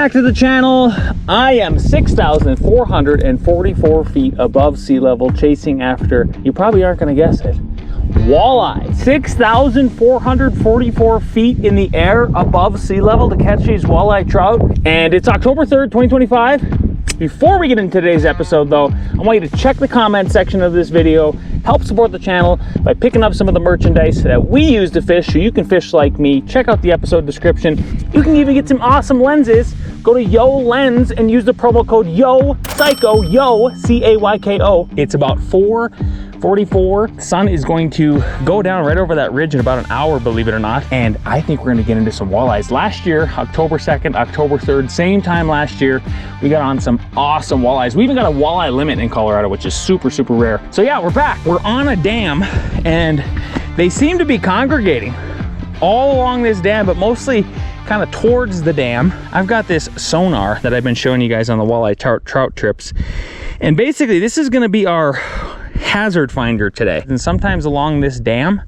back to the channel. I am 6,444 feet above sea level, chasing after, you probably aren't going to guess it, walleye. 6,444 feet in the air above sea level to catch these walleye trout. And it's October 3rd, 2025. Before we get into today's episode though, I want you to check the comment section of this video. Help support the channel by picking up some of the merchandise that we use to fish so you can fish like me. Check out the episode description. You can even get some awesome lenses. Go to Yo Lens and use the promo code YOPSYCHO, Yo, C-A-Y-K-O. It's about 4:44. The sun is going to go down right over that ridge in about an hour, believe it or not. And I think we're gonna get into some walleyes. Last year, October 2nd, October 3rd, same time last year, we got on some awesome walleyes. We even got a walleye limit in Colorado, which is super, super rare. So yeah, we're back. We're on a dam and they seem to be congregating all along this dam, but mostly kind of towards the dam. I've got this Sonar that I've been showing you guys on the walleye trout trips. And basically this is gonna be our hazard finder today. And sometimes along this dam,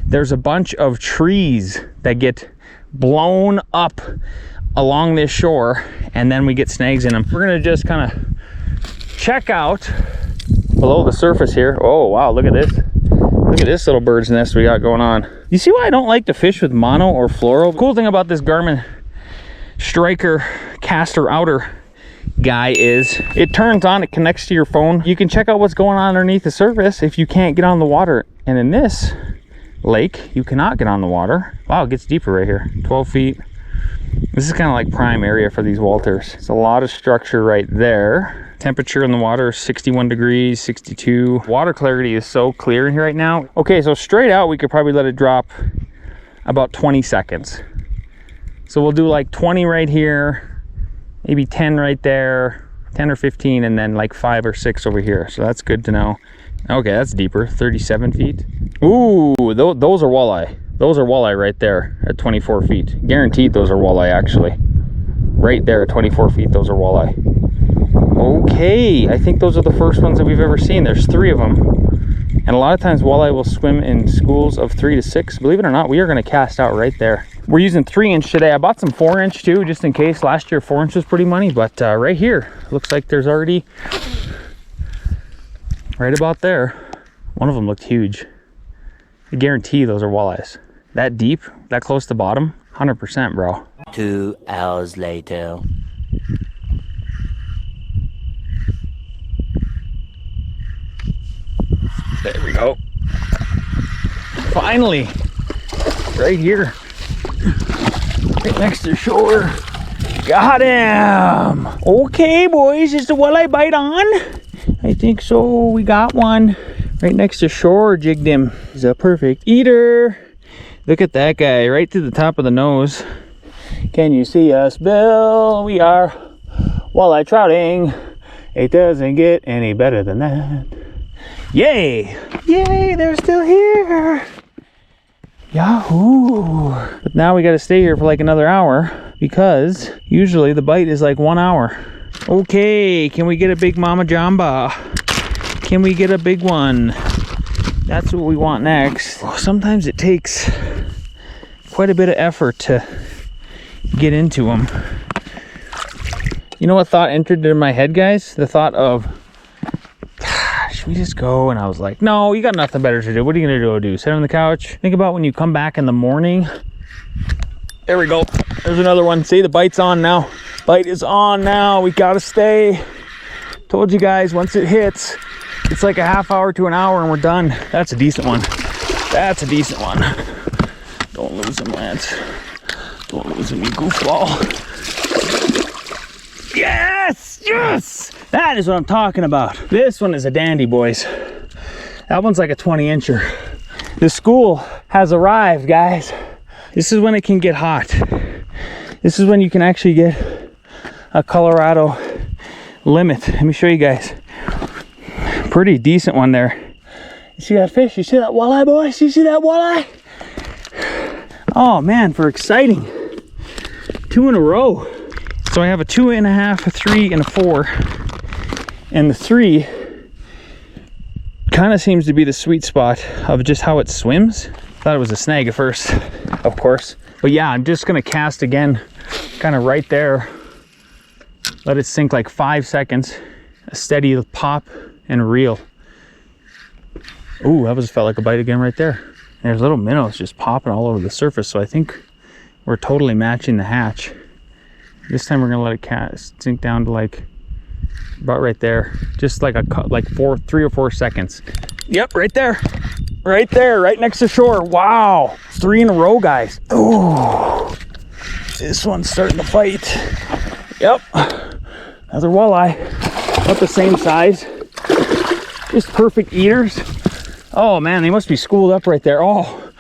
there's a bunch of trees that get blown up along this shore, and then we get snags in them. We're gonna just kind of check out below the surface here. Oh wow, look at this. Look at this little bird's nest we got going on. You see why I don't like to fish with mono or fluoro? The cool thing about this Garmin Striker caster outer guy is it turns on, it connects to your phone. You can check out what's going on underneath the surface if you can't get on the water. And in this lake, you cannot get on the water. Wow, it gets deeper right here, 12 feet. This is kind of like prime area for these Walters. It's a lot of structure right there. Temperature in the water is 61 degrees, 62. Water clarity is so clear in here right now. Okay, so straight out, we could probably let it drop about 20 seconds. So we'll do like 20 right here, maybe 10 right there, 10 or 15, and then like 5 or 6 over here. So that's good to know. Okay, that's deeper, 37 feet. Ooh, those are walleye. Those are walleye right there at 24 feet. Guaranteed those are walleye actually. Right there at 24 feet, those are walleye. Okay, I think those are the first ones that we've ever seen. There's 3 of them. And a lot of times walleye will swim in schools of 3 to 6. Believe it or not, we are gonna cast out right there. We're using 3-inch today. I bought some 4-inch too, just in case. Last year 4-inch was pretty money, but right here, looks like there's already, right about there, one of them looked huge. I guarantee those are walleyes. That deep, that close to bottom, 100%, bro. 2 hours later. There we go. Finally, right here, right next to the shore. Got him. Okay, boys, is the walleye bite on? I think so. We got one right next to shore. Jigged him. He's a perfect eater. Look at that guy right to the top of the nose. Can you see us, Bill? We are walleye trouting. It doesn't get any better than that. Yay! Yay, they're still here! Yahoo! But now we gotta stay here for like another hour because usually the bite is like 1 hour. Okay, can we get a big mama jamba? Can we get a big one? That's what we want next. Well, sometimes it takes quite a bit of effort to get into them. You know what thought entered in my head, guys? The thought of, should we just go? And I was like, no, you got nothing better to do. What are you gonna do? Sit on the couch? Think about when you come back in the morning. There we go. There's another one. See, the bite's on now. Bite is on now. We gotta stay. Told you guys, once it hits, it's like a half hour to an hour and we're done. That's a decent one. That's a decent one. Don't lose him, Lance. Don't lose him, you goofball. Yes! Yes! That is what I'm talking about. This one is a dandy, boys. That one's like a 20-incher. The school has arrived, guys. This is when it can get hot. This is when you can actually get a Colorado limit. Let me show you guys. Pretty decent one there. You see that fish? You see that walleye, boys? You see that walleye? Oh man, for exciting. 2 in a row. So I have a 2.5, a 3, and a 4. And the 3 kind of seems to be the sweet spot of just how it swims. Thought it was a snag at first, of course. But yeah, I'm just gonna cast again, kind of right there Let it sink like 5 seconds. A steady pop and reel. Ooh, that felt like a bite again right there. There's little minnows just popping all over the surface. So I think we're totally matching the hatch. This time we're gonna let it sink down to like about right there. Just like 3 or 4 seconds. Yep, right there. Right there, right next to shore. Wow, 3 in a row, guys. Ooh, this one's starting to fight. Yep, another walleye, about the same size. Just perfect eaters. Oh man, they must be schooled up right there. Oh,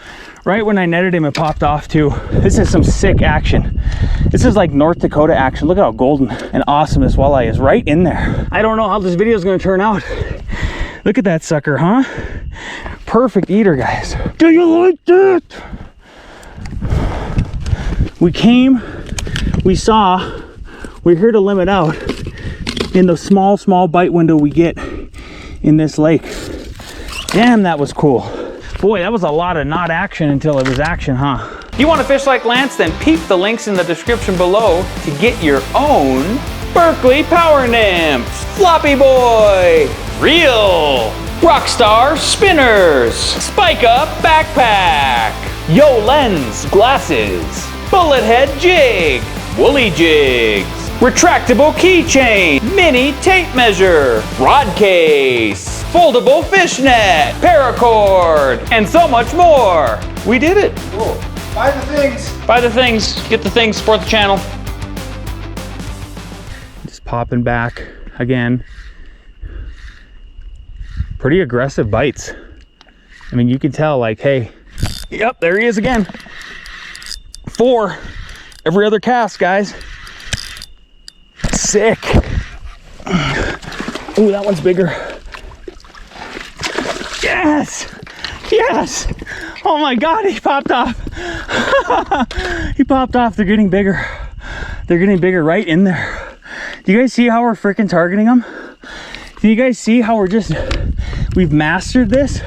right when I netted him, it popped off too. This is some sick action. This is like North Dakota action. Look at how golden and awesome this walleye is right in there. I don't know how this video is gonna turn out. Look at that sucker, huh? Perfect eater, guys. Do you like that? We came, we saw, we're here to limit out in the small bite window we get in this lake. Damn, that was cool. Boy, that was a lot of not action until it was action, huh? You want to fish like Lance? Then peep the links in the description below to get your own Berkley Power Nymphs, Floppy Boy, Reel, Rockstar Spinners, Spike Up Backpack, Yo Lens Glasses, Bullet Head Jig, Woolly Jigs, Retractable Keychain, Mini Tape Measure, Rod Case, Foldable Fishnet, Paracord, and so much more. We did it. Cool. Buy the things. Buy the things, get the things, support the channel. Just popping back again. Pretty aggressive bites. I mean, you can tell like, hey, yep, there he is again. 4 every other cast, guys. Sick. Ooh, that one's bigger. Yes, yes. Oh my God, he popped off. He popped off. They're getting bigger. They're getting bigger right in there. Do you guys see how we're freaking targeting them? Do you guys see how we've mastered this?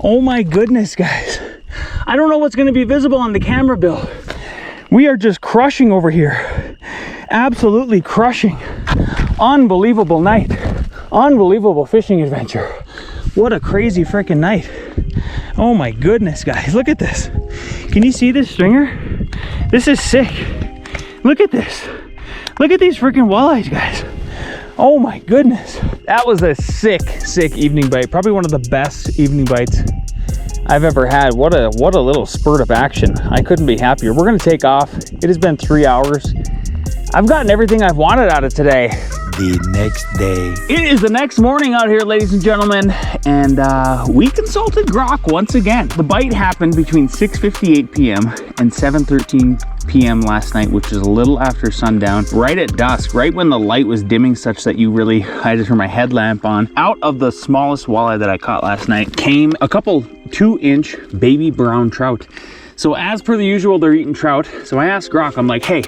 Oh my goodness, guys. I don't know what's gonna be visible on the camera, Bill. We are just crushing over here. Absolutely crushing. Unbelievable night. Unbelievable fishing adventure. What a crazy freaking night. Oh my goodness, guys, look at this. Can you see this stringer? This is sick. Look at this. Look at these freaking walleyes, guys. Oh my goodness. That was a sick evening bite. Probably one of the best evening bites I've ever had. What a little spurt of action. I couldn't be happier. We're gonna take off. It has been 3 hours. I've gotten everything I've wanted out of today. The next day. It is the next morning out here, ladies and gentlemen, and we consulted Grok once again. The bite happened between 6:58 p.m. and 7:13 p.m. last night, which is a little after sundown, right at dusk, right when the light was dimming such that I had to turn my headlamp on. Out of the smallest walleye that I caught last night came a couple 2-inch baby brown trout. So as per the usual, they're eating trout. So I asked Grok, I'm like, hey,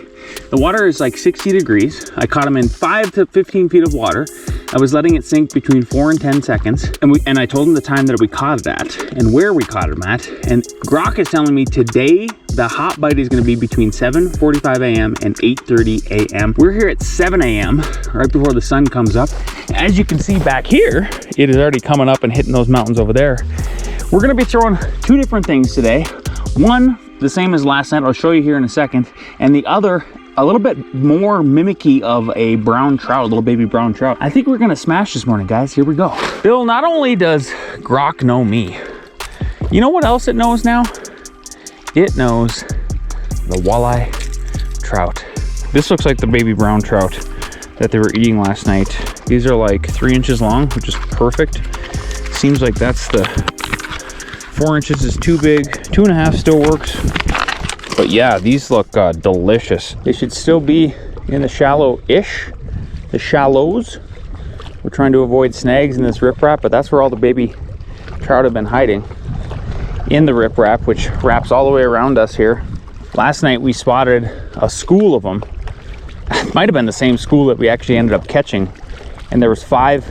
the water is like 60 degrees. I caught them in 5 to 15 feet of water. I was letting it sink between 4 and 10 seconds. And I told him the time that we caught it at and where we caught them at. And Grok is telling me today, the hot bite is gonna be between 7:45 a.m. and 8:30 a.m. We're here at 7 a.m., right before the sun comes up. As you can see back here, it is already coming up and hitting those mountains over there. We're gonna be throwing 2 different things today. One, the same as last night, I'll show you here in a second. And the other, a little bit more mimicky of a brown trout, a little baby brown trout. I think we're gonna smash this morning, guys. Here we go. Bill, not only does Grok know me, you know what else it knows now? It knows the walleye trout. This looks like the baby brown trout that they were eating last night. These are like 3 inches long, which is perfect. Seems like that's the 4 inches is too big. 2.5 still works. But yeah, these look delicious. They should still be in the shallows. We're trying to avoid snags in this riprap, but that's where all the baby trout have been hiding, in the riprap, which wraps all the way around us here. Last night we spotted a school of them. It might have been the same school that we actually ended up catching. And there was 5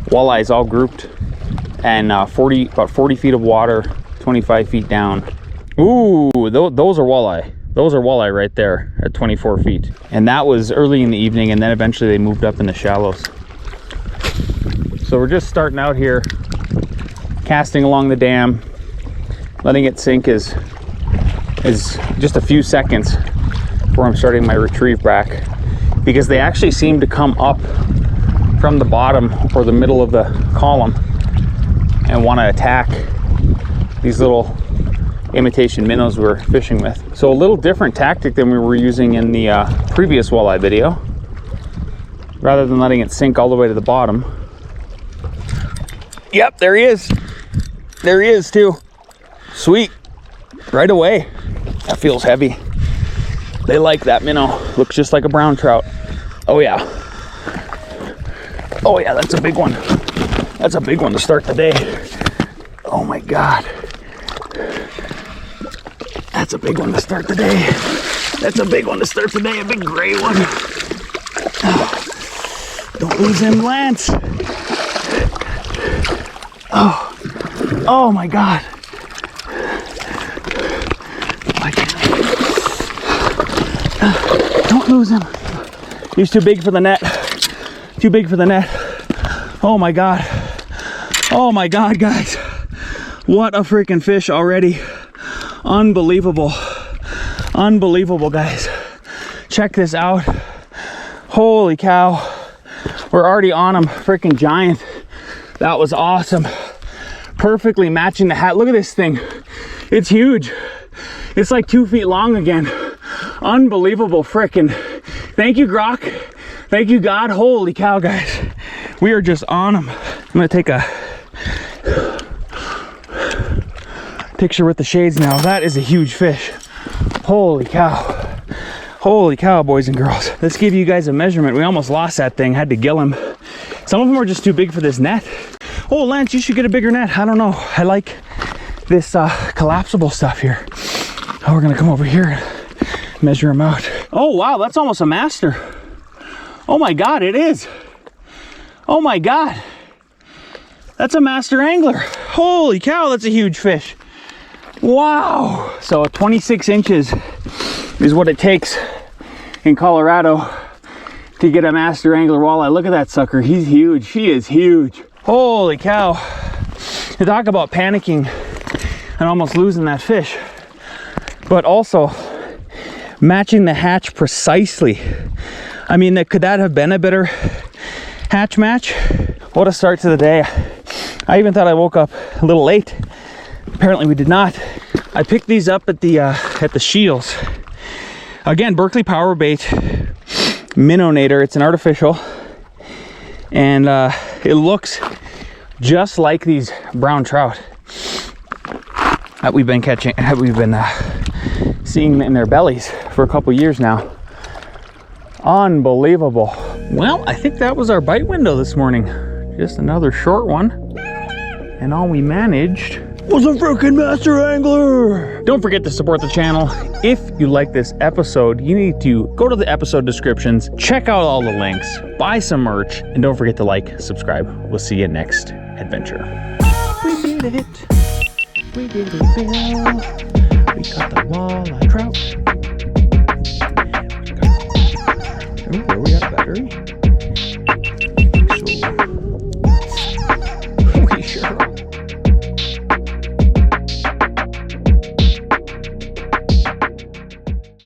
walleyes all grouped, and about 40 feet of water, 25 feet down. Ooh, those are walleye. Those are walleye right there at 24 feet. And that was early in the evening, and then eventually they moved up in the shallows. So we're just starting out here, casting along the dam. Letting it sink is just a few seconds before I'm starting my retrieve back, because they actually seem to come up from the bottom or the middle of the column and want to attack these little imitation minnows we're fishing with. So a little different tactic than we were using in the previous walleye video. Rather than letting it sink all the way to the bottom. Yep, there he is. There he is too. Sweet. Right away. That feels heavy. They like that minnow. Looks just like a brown trout. Oh yeah. Oh yeah, that's a big one. That's a big one to start the day. Oh my God. That's a big one to start the day. That's a big one to start the day. A big gray one. Oh, don't lose him, Lance. Oh my God. Don't lose him. He's too big for the net. Too big for the net. Oh my God. Oh my God, guys. What a freaking fish already. Unbelievable. Unbelievable, guys. Check this out. Holy cow. We're already on him. Freaking giant. That was awesome. Perfectly matching the hat. Look at this thing. It's huge. It's like 2 feet long again. Unbelievable freaking. Thank you, Grok. Thank you, God. Holy cow, guys. We are just on them. I'm gonna take a picture with the shades now. That is a huge fish. Holy cow. Holy cow, boys and girls. Let's give you guys a measurement. We almost lost that thing. Had to gill him. Some of them are just too big for this net. Oh, Lance, you should get a bigger net. I don't know. I like this collapsible stuff here. Oh, we're gonna come over here and measure him out. Oh, wow, that's almost a master. Oh my God, it is. Oh my God. That's a master angler. Holy cow, that's a huge fish. Wow. So 26 inches is what it takes in Colorado to get a master angler walleye. Look at that sucker. He's huge. He is huge. Holy cow. To talk about panicking and almost losing that fish, but also matching the hatch precisely. I mean, could that have been a better hatch match? What a start to the day. I even thought I woke up a little late. Apparently we did not. I picked these up at the Shields. Again, Berkeley Power Bait Minnonator. It's an artificial, and it looks just like these brown trout that we've been catching, that we've been seeing in their bellies for a couple years now. Unbelievable. Well, I think that was our bite window this morning. Just another short one, and all we managed was a freaking master angler. Don't forget to support the channel. If you like this episode, you need to go to the episode descriptions, check out all the links, buy some merch, and don't forget to like, subscribe. We'll see you next adventure. We did it. We did it, Bill. We got the walleye trout. Oh, where we got a battery?